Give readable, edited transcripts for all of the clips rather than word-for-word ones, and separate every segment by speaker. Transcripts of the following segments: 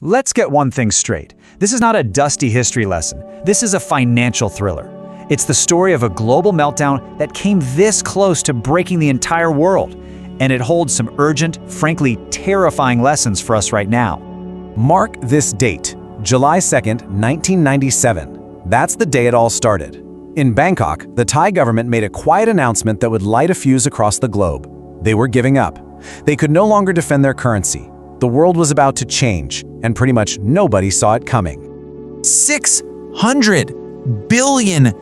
Speaker 1: Let's get one thing straight. This is not a dusty history lesson. This is a financial thriller. It's the story of a global meltdown that came this close to breaking the entire world. And it holds some urgent, frankly terrifying lessons for us right now.
Speaker 2: Mark this date, July 2nd, 1997. That's the day it all started. In Bangkok, the Thai government made a quiet announcement that would light a fuse across the globe. They were giving up. They could no longer defend their currency. The world was about to change, and pretty much nobody saw it coming.
Speaker 3: $600 billion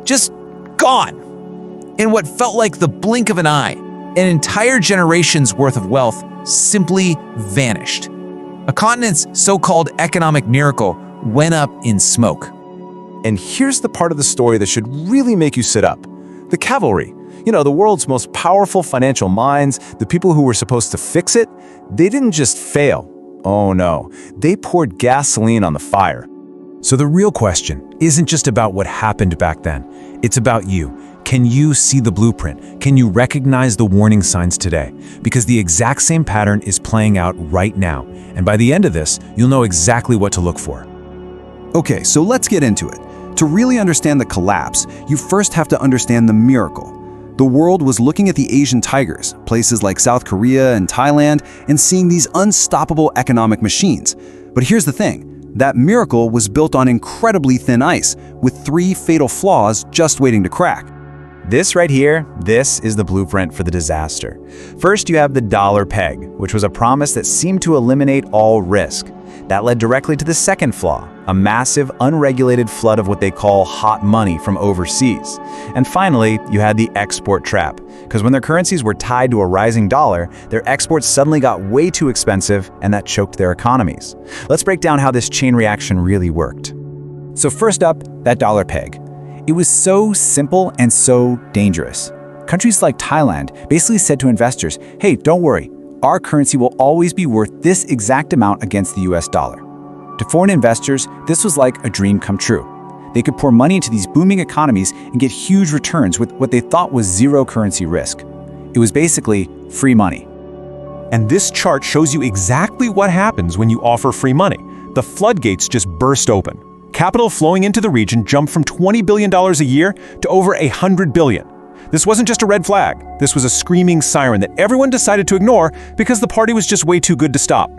Speaker 3: just gone. In what felt like the blink of an eye, an entire generation's worth of wealth simply vanished. A continent's so-called economic miracle went up in smoke.
Speaker 2: And here's the part of the story that should really make you sit up. The cavalry, the world's most powerful financial minds, the people who were supposed to fix it, they didn't just fail. Oh no, they poured gasoline on the fire.
Speaker 1: So the real question isn't just about what happened back then. It's about you. Can you see the blueprint? Can you recognize the warning signs today? Because the exact same pattern is playing out right now. And by the end of this, you'll know exactly what to look for.
Speaker 4: Okay, so let's get into it. To really understand the collapse, you first have to understand the miracle. The world was looking at the Asian tigers, places like South Korea and Thailand, and seeing these unstoppable economic machines. But here's the thing. That miracle was built on incredibly thin ice, with 3 fatal flaws just waiting to crack.
Speaker 2: This right here, this is the blueprint for the disaster. First, you have the dollar peg, which was a promise that seemed to eliminate all risk. That led directly to the second flaw, a massive, unregulated flood of what they call hot money from overseas. And finally, you had the export trap, because when their currencies were tied to a rising dollar, their exports suddenly got way too expensive, and that choked their economies. Let's break down how this chain reaction really worked. So first up, that dollar peg. It was so simple and so dangerous. Countries like Thailand basically said to investors, hey, don't worry, our currency will always be worth this exact amount against the US dollar. To foreign investors, this was like a dream come true. They could pour money into these booming economies and get huge returns with what they thought was zero currency risk. It was basically free money.
Speaker 5: And this chart shows you exactly what happens when you offer free money. The floodgates just burst open. Capital flowing into the region jumped from $20 billion a year to over $100 billion. This wasn't just a red flag. This was a screaming siren that everyone decided to ignore because the party was just way too good to stop.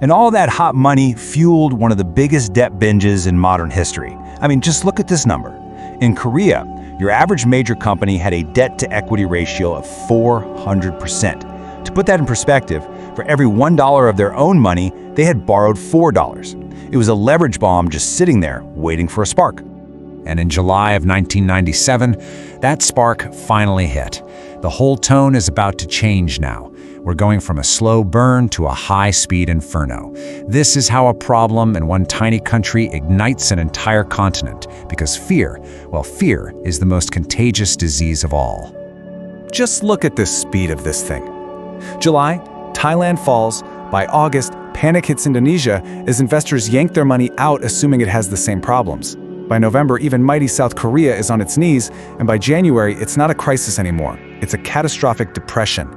Speaker 1: And all that hot money fueled one of the biggest debt binges in modern history. I mean, just look at this number. In Korea, your average major company had a debt-to-equity ratio of 400%. To put that in perspective, for every $1 of their own money, they had borrowed $4. It was a leverage bomb just sitting there, waiting for a spark. And in July of 1997, that spark finally hit. The whole tone is about to change now. We're going from a slow burn to a high-speed inferno. This is how a problem in one tiny country ignites an entire continent, because fear is the most contagious disease of all.
Speaker 2: Just look at the speed of this thing. July, Thailand falls. By August, panic hits Indonesia as investors yank their money out assuming it has the same problems. By November, even mighty South Korea is on its knees, and by January, it's not a crisis anymore. It's a catastrophic depression.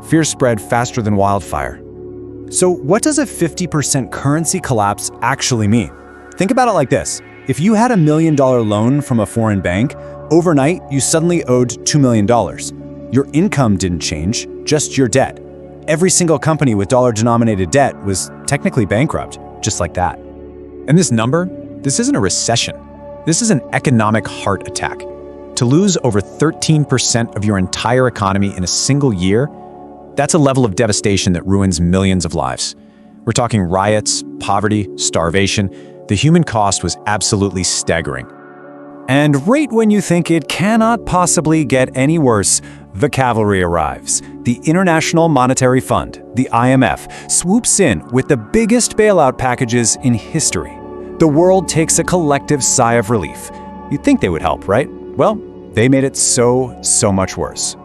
Speaker 2: Fear spread faster than wildfire.
Speaker 1: So what does a 50% currency collapse actually mean? Think about it like this. If you had $1 million loan from a foreign bank, overnight you suddenly owed $2 million. Your income didn't change, just your debt. Every single company with dollar-denominated debt was technically bankrupt, just like that.
Speaker 3: And this number, this isn't a recession. This is an economic heart attack. To lose over 13% of your entire economy in a single year, that's a level of devastation that ruins millions of lives. We're talking riots, poverty, starvation. The human cost was absolutely staggering.
Speaker 1: And right when you think it cannot possibly get any worse, the cavalry arrives. The International Monetary Fund, the IMF, swoops in with the biggest bailout packages in history. The world takes a collective sigh of relief. You'd think they would help, right? Well, they made it so much worse.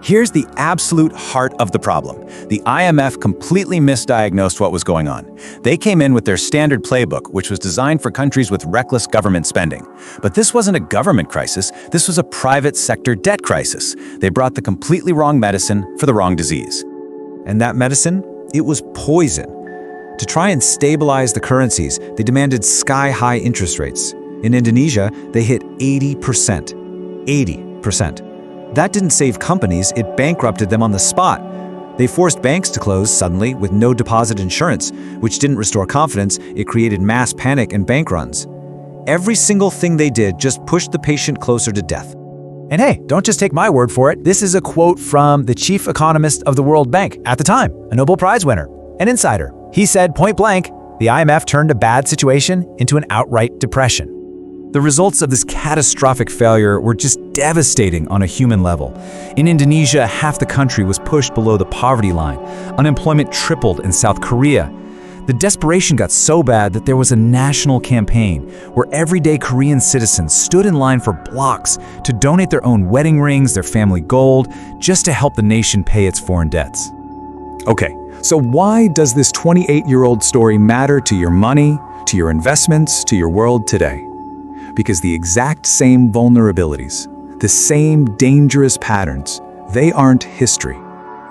Speaker 1: Here's the absolute heart of the problem. The IMF completely misdiagnosed what was going on. They came in with their standard playbook, which was designed for countries with reckless government spending. But this wasn't a government crisis, this was a private sector debt crisis. They brought the completely wrong medicine for the wrong disease. And that medicine? It was poison.
Speaker 2: To try and stabilize the currencies, they demanded sky-high interest rates. In Indonesia, they hit 80%. 80%. That didn't save companies, it bankrupted them on the spot. They forced banks to close suddenly with no deposit insurance, which didn't restore confidence, it created mass panic and bank runs. Every single thing they did just pushed the patient closer to death.
Speaker 3: And hey, don't just take my word for it. This is a quote from the chief economist of the World Bank at the time, a Nobel Prize winner, an insider. He said point blank, the IMF turned a bad situation into an outright depression.
Speaker 2: The results of this catastrophic failure were just devastating on a human level. In Indonesia, half the country was pushed below the poverty line. Unemployment tripled in South Korea. The desperation got so bad that there was a national campaign where everyday Korean citizens stood in line for blocks to donate their own wedding rings, their family gold, just to help the nation pay its foreign debts.
Speaker 5: Okay, so why does this 28-year-old story matter to your money, to your investments, to your world today? Because the exact same vulnerabilities, the same dangerous patterns, they aren't history.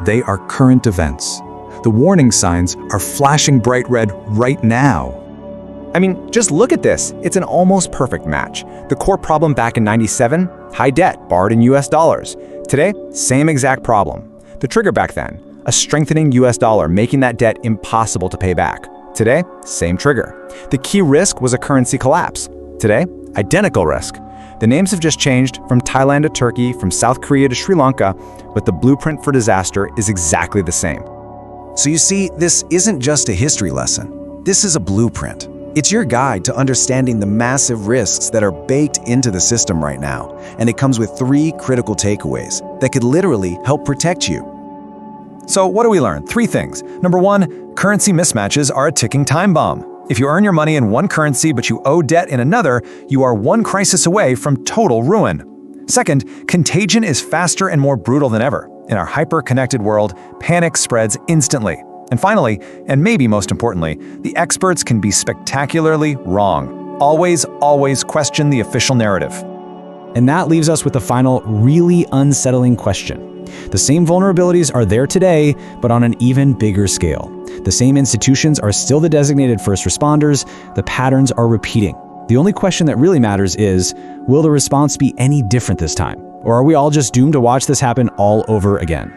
Speaker 5: They are current events. The warning signs are flashing bright red right now.
Speaker 6: I mean, just look at this. It's an almost perfect match. The core problem back in '97, high debt borrowed in US dollars. Today, same exact problem. The trigger back then, a strengthening US dollar making that debt impossible to pay back. Today, same trigger. The key risk was a currency collapse. Today, identical risk. The names have just changed from Thailand to Turkey, from South Korea to Sri Lanka, but the blueprint for disaster is exactly the same.
Speaker 4: So you see, this isn't just a history lesson. This is a blueprint. It's your guide to understanding the massive risks that are baked into the system right now. And it comes with 3 critical takeaways that could literally help protect you.
Speaker 5: So what do we learn? 3 things. Number 1, currency mismatches are a ticking time bomb. If you earn your money in one currency but you owe debt in another, you are one crisis away from total ruin. Second, contagion is faster and more brutal than ever. In our hyper-connected world, panic spreads instantly. And finally, and maybe most importantly, the experts can be spectacularly wrong. Always, always question the official narrative.
Speaker 3: And that leaves us with the final, really unsettling question. The same vulnerabilities are there today, but on an even bigger scale. The same institutions are still the designated first responders. The patterns are repeating. The only question that really matters is, will the response be any different this time? Or are we all just doomed to watch this happen all over again?